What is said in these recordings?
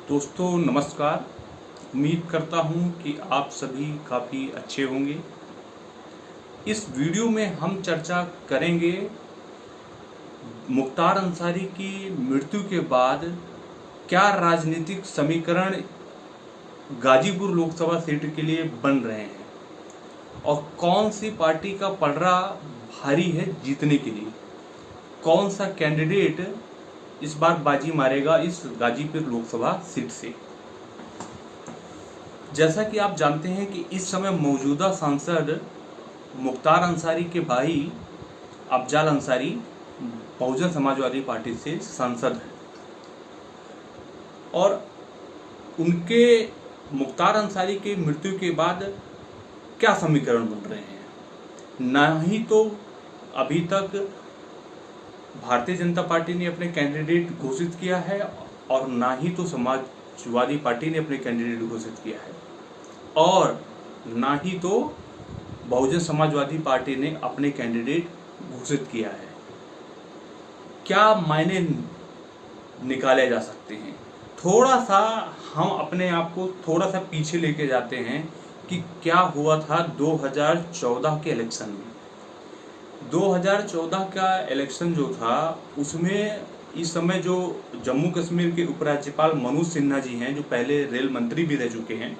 दोस्तों नमस्कार। उम्मीद करता हूँ कि आप सभी काफ़ी अच्छे होंगे। इस वीडियो में हम चर्चा करेंगे मुख्तार अंसारी की मृत्यु के बाद क्या राजनीतिक समीकरण गाजीपुर लोकसभा सीट के लिए बन रहे हैं और कौन सी पार्टी का पलड़ा भारी है जीतने के लिए, कौन सा कैंडिडेट इस बार बाजी मारेगा इस गाजीपुर लोकसभा सीट से। जैसा कि आप जानते हैं कि इस समय मौजूदा सांसद मुख्तार अंसारी के भाई अफजाल अंसारी बहुजन समाजवादी पार्टी से सांसद हैं और उनके मुख्तार अंसारी के मृत्यु के बाद क्या समीकरण बन रहे हैं। ना ही तो अभी तक भारतीय जनता पार्टी ने अपने कैंडिडेट घोषित किया है और ना ही तो समाजवादी पार्टी ने अपने कैंडिडेट घोषित किया है और ना ही तो बहुजन समाजवादी पार्टी ने अपने कैंडिडेट घोषित किया है। क्या मायने निकाले जा सकते हैं? थोड़ा सा हम अपने आप को थोड़ा सा पीछे लेके जाते हैं कि क्या हुआ था 2014 के इलेक्शन में। 2014 का इलेक्शन जो था उसमें इस समय जो जम्मू कश्मीर के उपराज्यपाल मनोज सिन्हा जी हैं, जो पहले रेल मंत्री भी रह चुके हैं,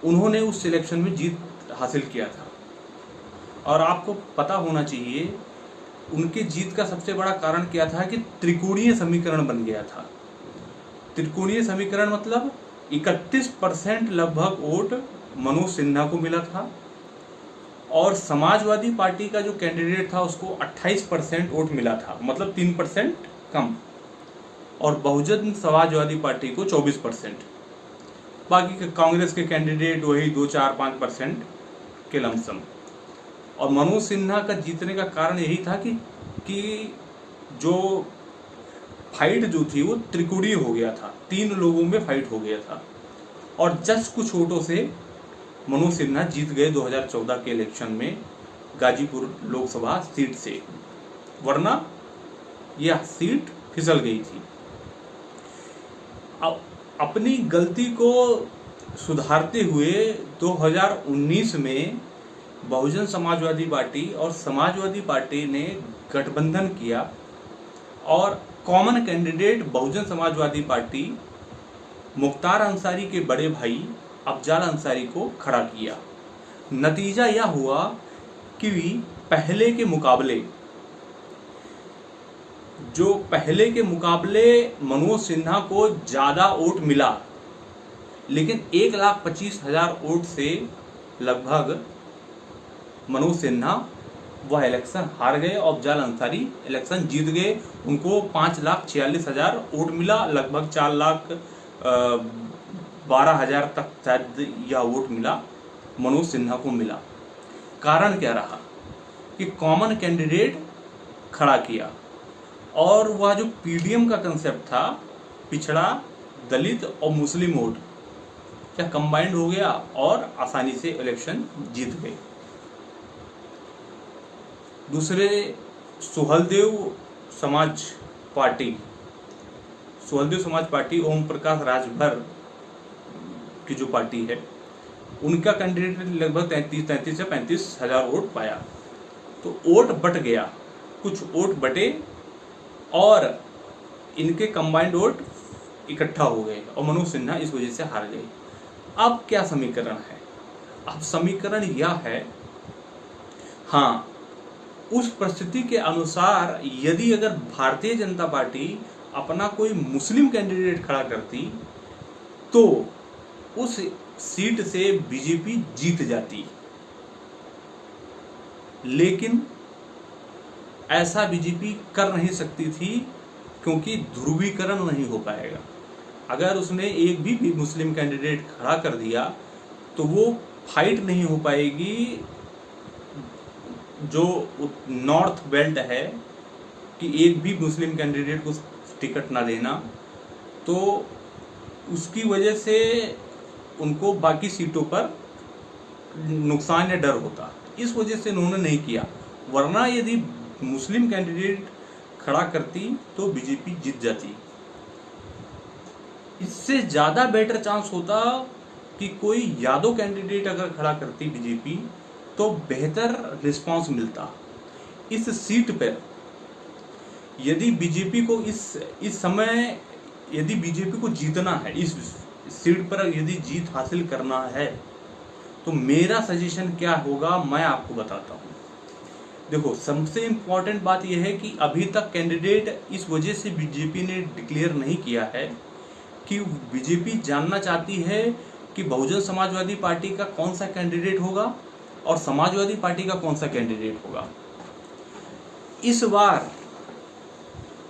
उन्होंने उस इलेक्शन में जीत हासिल किया था। और आपको पता होना चाहिए उनके जीत का सबसे बड़ा कारण क्या था कि त्रिकोणीय समीकरण बन गया था। त्रिकोणीय समीकरण मतलब 31% लगभग वोट मनोज सिन्हा को मिला था और समाजवादी पार्टी का जो कैंडिडेट था उसको 28% वोट मिला था, मतलब 3% कम, और बहुजन समाजवादी पार्टी को 24%। बाकी के कांग्रेस के कैंडिडेट वही 2-4-5% के लमसम। और मनोज सिन्हा का जीतने का कारण यही था कि जो फाइट जो थी वो त्रिकोणीय हो गया था, 3 लोगों में फाइट हो गया था और जस्ट कुछ वोटों से मनोज सिन्हा जीत गए 2014 के इलेक्शन में गाजीपुर लोकसभा सीट से, वरना यह सीट फिसल गई थी। अब अपनी गलती को सुधारते हुए 2019 में बहुजन समाजवादी पार्टी और समाजवादी पार्टी ने गठबंधन किया और common candidate Bahujan Samajwadi party Mukhtar Ansari के बड़े भाई अफजाल अंसारी को खड़ा किया। नतीजा यह हुआ कि पहले के मुकाबले मनोज सिन्हा को ज़्यादा वोट मिला, लेकिन 1,25,000 वोट से लगभग मनोज सिन्हा वह इलेक्शन हार गए और अफजाल अंसारी इलेक्शन जीत गए। उनको 5,46,000 वोट मिला, लगभग 4,12,000 तक शायद यह वोट मिला मनोज सिन्हा को मिला। कारण क्या रहा कि कॉमन कैंडिडेट खड़ा किया और वह जो पीडीएम का कंसेप्ट था, पिछड़ा, दलित और मुस्लिम वोट, क्या कंबाइंड हो गया और आसानी से इलेक्शन जीत गए। दूसरे सुहलदेव समाज पार्टी ओम प्रकाश राजभर की जो पार्टी है, उनका कैंडिडेट लगभग 33 से 35,000 वोट पाया। तो वोट बट गया, कुछ वोट बटे और इनके कंबाइंड वोट इकट्ठा हो गए और मनोज सिन्हा इस वजह से हार गए। अब क्या समीकरण है? अब समीकरण यह है, हाँ, उस परिस्थिति के अनुसार यदि अगर भारतीय जनता पार्टी अपना कोई मुस्लिम कैंडिडेट खड़ा करती तो उस सीट से बीजेपी जीत जाती, लेकिन ऐसा बीजेपी कर नहीं सकती थी क्योंकि ध्रुवीकरण नहीं हो पाएगा। अगर उसने एक भी मुस्लिम कैंडिडेट खड़ा कर दिया तो वो फाइट नहीं हो पाएगी। जो नॉर्थ बेल्ट है कि एक भी मुस्लिम कैंडिडेट को टिकट ना देना, तो उसकी वजह से उनको बाकी सीटों पर नुकसान या डर होता, इस वजह से उन्होंने नहीं किया। वरना यदि मुस्लिम कैंडिडेट खड़ा करती तो बीजेपी जीत जाती। इससे ज़्यादा बेटर चांस होता कि कोई यादव कैंडिडेट अगर खड़ा करती बीजेपी तो बेहतर रिस्पांस मिलता। इस सीट पर यदि बीजेपी को इस समय यदि बीजेपी को जीतना है, इस सीट पर यदि जीत हासिल करना है, तो मेरा सजेशन क्या होगा मैं आपको बताता हूँ। देखो, सबसे इम्पोर्टेंट बात यह है कि अभी तक कैंडिडेट इस वजह से बीजेपी ने डिक्लेयर नहीं किया है कि बीजेपी जानना चाहती है कि बहुजन समाजवादी पार्टी का कौन सा कैंडिडेट होगा और समाजवादी पार्टी का कौन सा कैंडिडेट होगा।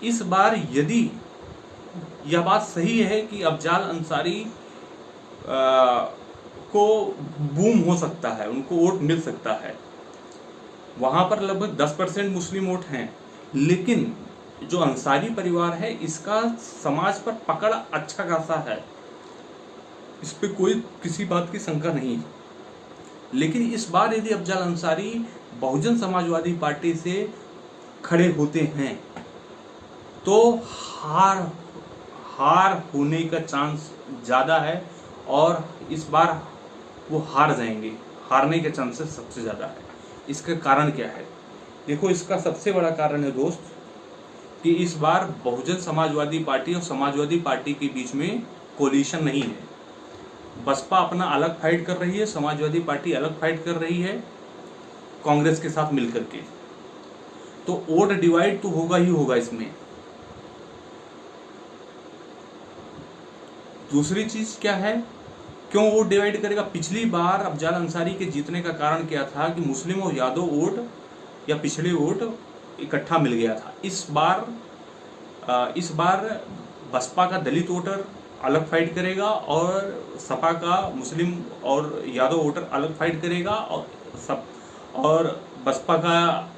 इस बार यदि यह बात सही है कि अफजाल अंसारी को बूम हो सकता है, उनको वोट मिल सकता है, वहां पर लगभग 10% मुस्लिम वोट हैं, लेकिन जो अंसारी परिवार है इसका समाज पर पकड़ अच्छा खासा है, इस पे कोई किसी बात की शंका नहीं है। लेकिन इस बार यदि अफजाल अंसारी बहुजन समाजवादी पार्टी से खड़े होते हैं तो हार होने का चांस ज़्यादा है और इस बार वो हार जाएंगे, हारने के चांसेस सबसे ज़्यादा है। इसका कारण क्या है? देखो, इसका सबसे बड़ा कारण है दोस्त कि इस बार बहुजन समाजवादी पार्टी और समाजवादी पार्टी के बीच में कोलिशन नहीं है। बसपा अपना अलग फाइट कर रही है, समाजवादी पार्टी अलग फाइट कर रही है कांग्रेस के साथ मिलकर के, तो वोट डिवाइड तो होगा ही होगा इसमें। दूसरी चीज क्या है, क्यों वोट डिवाइड करेगा? पिछली बार अफजाल अंसारी के जीतने का कारण क्या था कि मुस्लिम और यादव वोट या पिछड़े वोट इकट्ठा मिल गया था। इस बार बसपा का दलित वोटर अलग फाइट करेगा और सपा का मुस्लिम और यादव वोटर अलग फाइट करेगा और बसपा का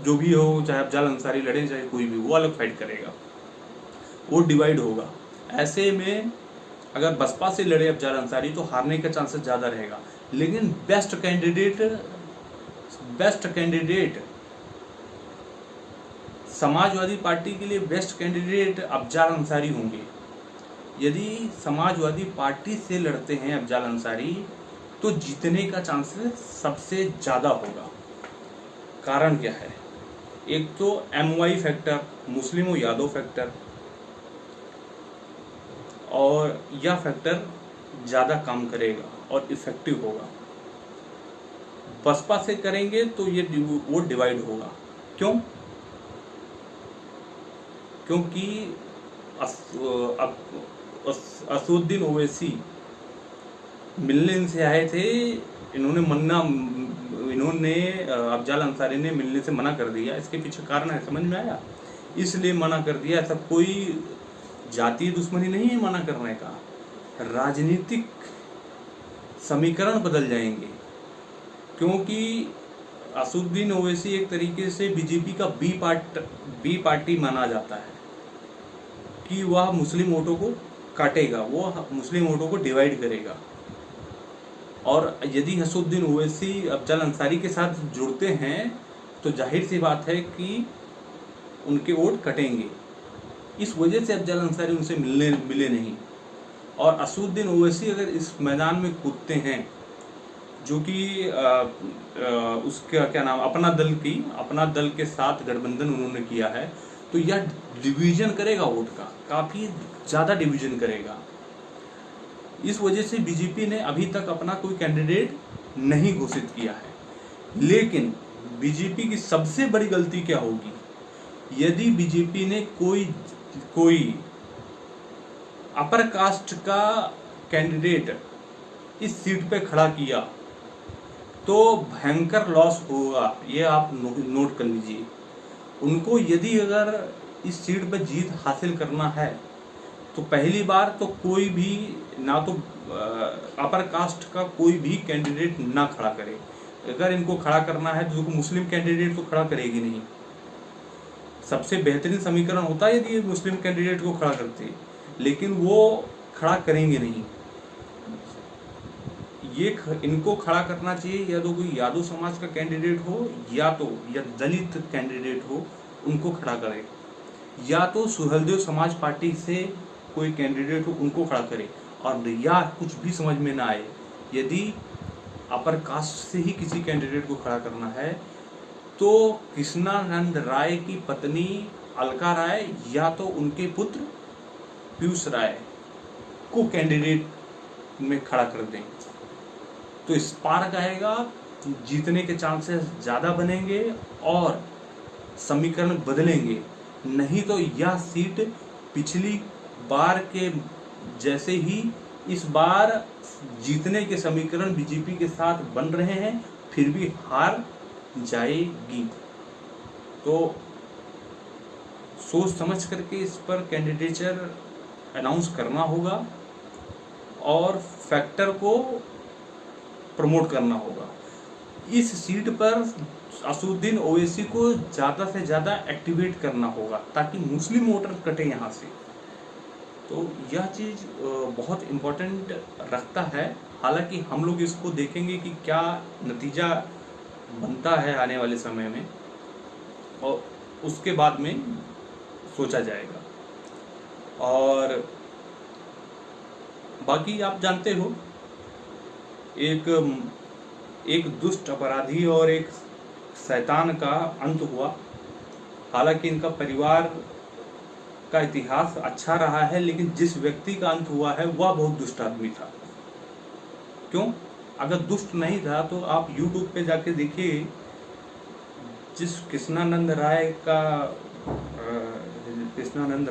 जो भी हो, चाहे अफजाल अंसारी लड़े चाहे कोई भी, वो अलग फाइट करेगा, वोट डिवाइड होगा। ऐसे में अगर बसपा से लड़े अफजाल अंसारी तो हारने का चांसेस ज़्यादा रहेगा, लेकिन बेस्ट कैंडिडेट समाजवादी पार्टी के लिए बेस्ट कैंडिडेट अफजाल अंसारी होंगे। यदि समाजवादी पार्टी से लड़ते हैं अफजाल अंसारी तो जीतने का चांसेस सबसे ज़्यादा होगा। कारण क्या है? एक तो MY फैक्टर, मुस्लिम और यादव फैक्टर, और यह फैक्टर ज़्यादा काम करेगा और इफेक्टिव होगा। बसपा से करेंगे तो ये वोट डिवाइड होगा। क्यों? क्योंकि असदुद्दीन ओवैसी मिलने इनसे आए थे, इन्होंने अफजाल अंसारी ने मिलने से मना कर दिया। इसके पीछे कारण है, समझ में आया? इसलिए मना कर दिया। ऐसा कोई जातीय दुश्मनी नहीं है मना करने का, राजनीतिक समीकरण बदल जाएंगे। क्योंकि असदुद्दीन ओवैसी एक तरीके से बीजेपी का बी पार्टी माना जाता है कि वह मुस्लिम वोटों को काटेगा, वो मुस्लिम वोटों को डिवाइड करेगा। और यदि असदुद्दीन ओवैसी अफजाल अंसारी के साथ जुड़ते हैं तो जाहिर सी बात है कि उनके वोट कटेंगे। इस वजह से अफजाल अंसारी उनसे मिले नहीं। और असदुद्दीन ओवैसी अगर इस मैदान में कूदते हैं, जो कि उसका क्या नाम, अपना दल के साथ गठबंधन उन्होंने किया है, तो यह डिवीजन करेगा वोट का, काफ़ी ज़्यादा डिवीजन करेगा। इस वजह से बीजेपी ने अभी तक अपना कोई कैंडिडेट नहीं घोषित किया है। लेकिन बीजेपी की सबसे बड़ी गलती क्या होगी? यदि बीजेपी ने कोई अपर कास्ट का कैंडिडेट इस सीट पे खड़ा किया तो भयंकर लॉस होगा, ये आप नोट कर लीजिए। उनको यदि अगर इस सीट पे जीत हासिल करना है तो पहली बार तो कोई भी ना तो अपर कास्ट का कोई भी कैंडिडेट ना खड़ा करे। अगर इनको खड़ा करना है तो मुस्लिम कैंडिडेट तो खड़ा करेगी नहीं। सबसे बेहतरीन समीकरण होता है यदि मुस्लिम कैंडिडेट को खड़ा करते, लेकिन वो खड़ा करेंगे नहीं। इनको खड़ा करना चाहिए या तो कोई यादव समाज का कैंडिडेट हो या दलित कैंडिडेट हो, उनको खड़ा करे, या तो सुहेलदेव समाज पार्टी से कोई कैंडिडेट हो उनको खड़ा करे, और या कुछ भी समझ में ना आए, यदि अपर कास्ट से ही किसी कैंडिडेट को खड़ा करना है तो कृष्णानंद राय की पत्नी अलका राय या तो उनके पुत्र पीयूष राय को कैंडिडेट में खड़ा कर दें, तो स्पार्क आएगा, जीतने के चांसेस ज़्यादा बनेंगे और समीकरण बदलेंगे। नहीं तो यह सीट पिछली बार के जैसे ही इस बार जीतने के समीकरण बीजेपी के साथ बन रहे हैं, फिर भी हार जाएगी। तो सोच समझ करके इस पर कैंडिडेचर अनाउंस करना होगा और फैक्टर को प्रमोट करना होगा। इस सीट पर असुद्दीन ओवैसी को ज़्यादा से ज़्यादा एक्टिवेट करना होगा ताकि मुस्लिम वोटर कटे यहाँ से। तो यह चीज़ बहुत इम्पोर्टेंट रखता है। हालांकि हम लोग इसको देखेंगे कि क्या नतीजा बनता है आने वाले समय में, और उसके बाद में सोचा जाएगा। और बाकी आप जानते हो, एक दुष्ट अपराधी और एक शैतान का अंत हुआ। हालांकि इनका परिवार का इतिहास अच्छा रहा है, लेकिन जिस व्यक्ति का अंत हुआ है वह बहुत दुष्ट आदमी था। क्यों? अगर दुष्ट नहीं था तो आप YouTube पे जाके देखिए, जिस कृष्णानंद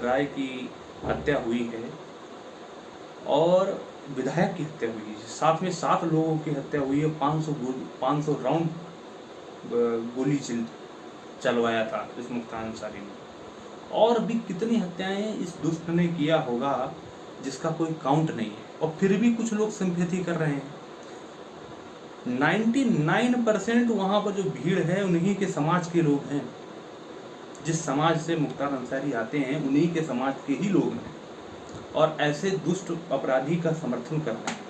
राय की हत्या हुई है और विधायक की हत्या हुई है, साथ में 7 लोगों की हत्या हुई है, 500 राउंड गोली चलवाया था इस मुख्तार अंसारी ने, और भी कितनी हत्याएं इस दुष्ट ने किया होगा जिसका कोई काउंट नहीं है, और फिर भी कुछ लोग सिंपैथी कर रहे हैं। 99% वहां पर जो भीड़ है उन्हीं के समाज के लोग हैं। जिस समाज से मुख्तार अंसारी आते हैं उन्हीं के समाज के ही लोग हैं, और ऐसे दुष्ट अपराधी का समर्थन कर रहे हैं।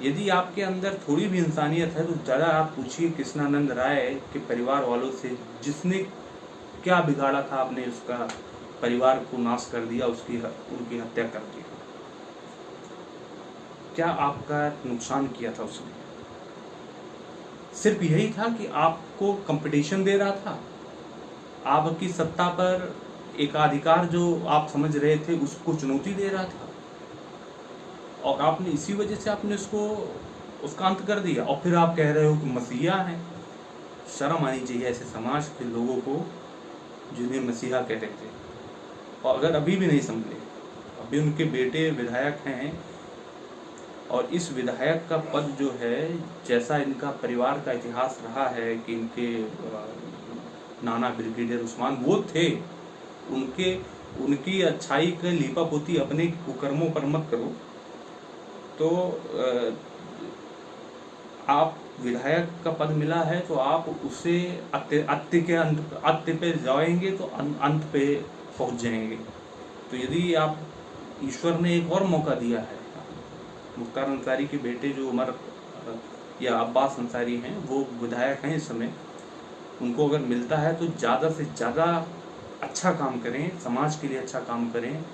यदि आपके अंदर थोड़ी भी इंसानियत है तो ज़रा आप पूछिए कृष्णानंद राय के परिवार वालों से, जिसने क्या बिगाड़ा था, आपने उसका परिवार को नाश कर दिया, उनकी हत्या कर दी। क्या आपका नुकसान किया था उसने? सिर्फ यही था कि आपको कंपटीशन दे रहा था, आपकी सत्ता पर एकाधिकार जो आप समझ रहे थे उसको चुनौती दे रहा था, और आपने इसी वजह से आपने उसका अंत कर दिया। और फिर आप कह रहे हो कि मसीहा हैं। शर्म आनी चाहिए ऐसे समाज के लोगों को जिन्हें मसीहा कहते थे। और अगर अभी भी नहीं समझे, अभी उनके बेटे विधायक हैं, और इस विधायक का पद जो है, जैसा इनका परिवार का इतिहास रहा है कि इनके नाना ब्रिगेडियर उस्मान वो थे, उनकी अच्छाई का लीपापोती अपने कुकर्मों पर मत करो। तो आप विधायक का पद मिला है तो आप उसे अंत्य पे जाएंगे तो अंत पे पहुंच जाएंगे। तो यदि आप, ईश्वर ने एक और मौका दिया है, मुख्तार अंसारी के बेटे जो उमर या अब्बास अंसारी हैं, वो विधायक हैं इस समय, उनको अगर मिलता है तो ज़्यादा से ज़्यादा अच्छा काम करें, समाज के लिए अच्छा काम करें,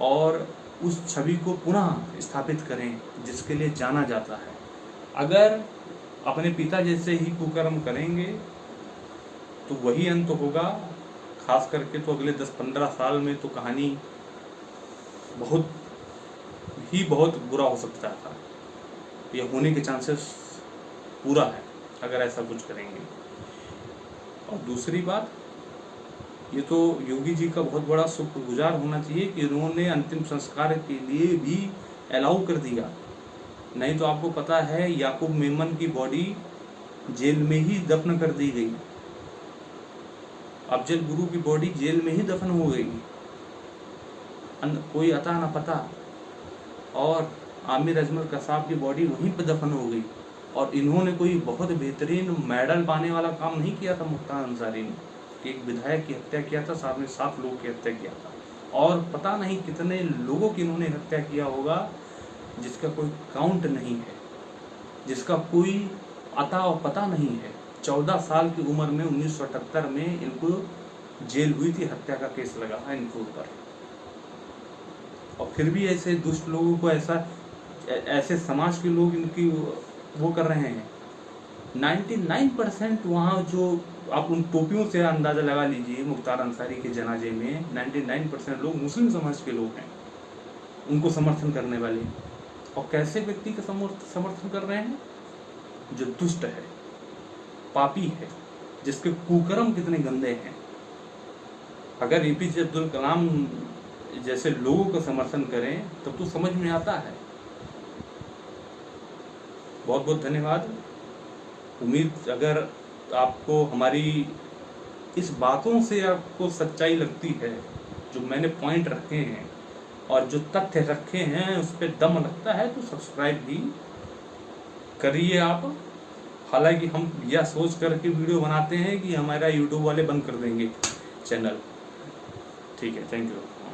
और उस छवि को पुनः स्थापित करें जिसके लिए जाना जाता है। अगर अपने पिता जैसे ही कुकर्म करेंगे तो वही अंत होगा। खास करके तो अगले 10-15 साल में तो कहानी बहुत बुरा हो सकता था। यह होने के चांसेस पूरा है अगर ऐसा कुछ करेंगे। और दूसरी बात, ये तो योगी जी का बहुत बड़ा शुक्रगुजार होना चाहिए कि उन्होंने अंतिम संस्कार के लिए भी अलाउ कर दिया। नहीं तो आपको पता है याकूब मेमन की बॉडी जेल में ही दफन कर दी गई, अफजल गुरु की बॉडी जेल में ही दफन हो गई, कोई अता ना पता, और आमिर अजमल कसाब की बॉडी वहीं पर दफन हो गई। और इन्होंने कोई बहुत बेहतरीन मेडल पाने वाला काम नहीं किया था मुख्तार अंसारी ने, कि एक विधायक की हत्या किया था, साथ में 7 लोगों की हत्या किया था, और पता नहीं कितने लोगों की इन्होंने हत्या किया होगा जिसका कोई काउंट नहीं है, जिसका कोई अता और पता नहीं है। 14 साल की उम्र में 1978 में इनको जेल हुई थी, हत्या का केस लगा है इनके ऊपर, और फिर भी ऐसे दुष्ट लोगों को, ऐसे समाज के लोग इनकी वो कर रहे हैं। 99% वहाँ जो आप उन टोपियों से अंदाज़ा लगा लीजिए, मुख्तार अंसारी के जनाजे में 99% लोग मुस्लिम समाज के लोग हैं, उनको समर्थन करने वाले। और कैसे व्यक्ति का समर्थन कर रहे हैं? जो दुष्ट है, पापी है, जिसके कुकर्म कितने गंदे हैं। अगर एपीजे अब्दुल कलाम जैसे लोगों का समर्थन करें तब तो समझ में आता है। बहुत बहुत धन्यवाद। उम्मीद अगर आपको हमारी इस बातों से आपको सच्चाई लगती है, जो मैंने पॉइंट रखे हैं और जो तथ्य रखे हैं उस पर दम लगता है, तो सब्सक्राइब भी करिए आप। हालांकि हम यह सोच करके वीडियो बनाते हैं कि हमारा यूट्यूब वाले बंद कर देंगे चैनल। ठीक है, थैंक यू।